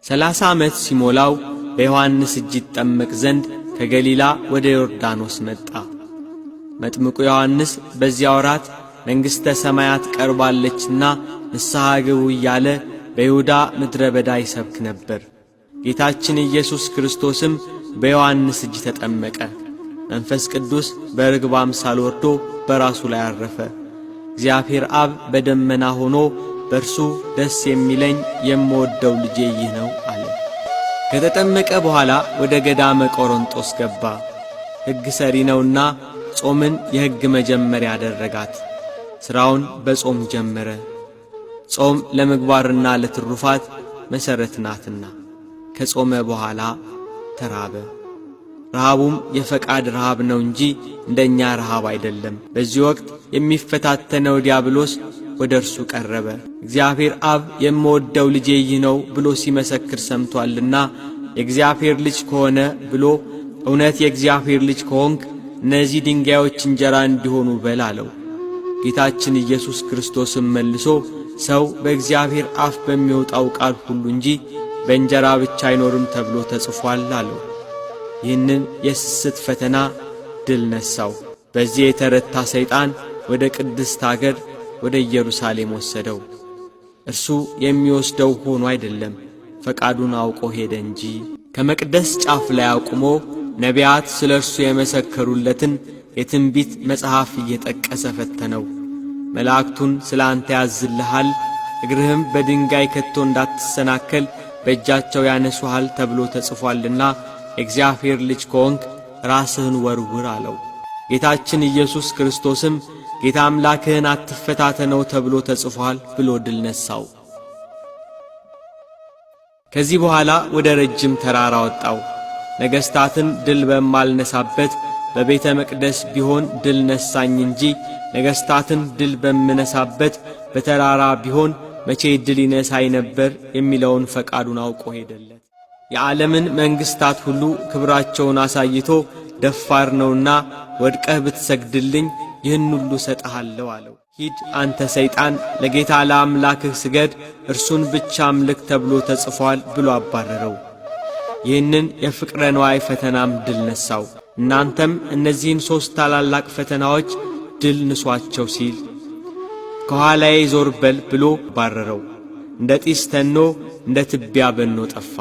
30 ዓመት ሲሞላው በዮሐንስ እጅ ይጠመቅ ዘንድ ከገሊላ ወደ ዮርዳኖስ መጣ። መጥምቁ ዮሐንስ በዚያ ወራት መንግሥተ ሰማያት ቀርባለችና ንስሐ ግቡ እያለ በይሁዳ ምድረ በዳ ይሰብክ ነበር። ጌታችን ኢየሱስ ክርስቶስም በዮሐንስ እጅ ተጠመቀ። መንፈስ ቅዱስ በርግብ አምሳል ወርዶ በራሱ ላይ አረፈ። እግዚአብሔር አብ በደመና ሆኖ በእርሱ ደስ የሚለኝ የምወደው ልጄ ይህ ነው አለ። ከተጠመቀ በኋላ ወደ ገዳመ ቆሮንጦስ ገባ። ሕግ ሰሪ ነውና ጾምን የሕግ መጀመሪያ አደረጋት። ሥራውን በጾም ጀመረ። ጾም ለምግባርና ለትሩፋት መሠረት ናትና። ከጾመ በኋላ ተራበ። ረሃቡም የፈቃድ ረሃብ ነው እንጂ እንደኛ ረሃብ አይደለም። በዚህ ወቅት የሚፈታተነው ዲያብሎስ ወደ እርሱ ቀረበ። እግዚአብሔር አብ የምወደው ልጄ ይህ ነው ብሎ ሲመሰክር ሰምቶአልና የእግዚአብሔር ልጅ ከሆነ ብሎ እውነት የእግዚአብሔር ልጅ ከሆንክ እነዚህ ድንጋዮች እንጀራ እንዲሆኑ በል አለው። ጌታችን ኢየሱስ ክርስቶስም መልሶ ሰው በእግዚአብሔር አፍ በሚወጣው ቃል ሁሉ እንጂ በእንጀራ ብቻ አይኖርም ተብሎ ተጽፏል አለው። ይህንን የስስት ፈተና ድል ነሣው። በዚህ የተረታ ሰይጣን ወደ ቅድስት አገር ወደ ኢየሩሳሌም ወሰደው። እርሱ የሚወስደው ሆኖ አይደለም፣ ፈቃዱን አውቆ ሄደ እንጂ። ከመቅደስ ጫፍ ላይ አቁሞ ነቢያት ስለ እርሱ የመሰከሩለትን የትንቢት መጽሐፍ እየጠቀሰ ፈተነው። መላእክቱን ስለ አንተ ያዝልሃል፣ እግርህም በድንጋይ ከቶ እንዳትሰናከል በእጃቸው ያነሱሃል ተብሎ ተጽፏልና የእግዚአብሔር ልጅ ከሆንክ ራስህን ወርውር አለው። ጌታችን ኢየሱስ ክርስቶስም ጌታ አምላክህን አትፈታተነው ተብሎ ተጽፏል ብሎ ድል ነሣው። ከዚህ በኋላ ወደ ረጅም ተራራ ወጣው። ነገሥታትን ድል በማልነሳበት በቤተ መቅደስ ቢሆን ድል ነሣኝ እንጂ ነገሥታትን ድል በምነሳበት በተራራ ቢሆን መቼ ድል ይነሳኝ ነበር የሚለውን ፈቃዱን አውቆ ሄደለት። የዓለምን መንግሥታት ሁሉ ክብራቸውን አሳይቶ ደፋር ነውና ወድቀህ ብትሰግድልኝ ይህን ሁሉ ሰጠሃለሁ አለው። ሂድ አንተ ሰይጣን፣ ለጌታ ለአምላክህ ስገድ፣ እርሱን ብቻ አምልክ ተብሎ ተጽፏል ብሎ አባረረው። ይህንን የፍቅረ ነዋይ ፈተናም ድል ነሣው። እናንተም እነዚህን 3 ታላላቅ ፈተናዎች ድል ንሷቸው ሲል ከኋላዬ ዞር በል ብሎ ባረረው። እንደ ጢስ ተኖ እንደ ትቢያ በኖ ጠፋ።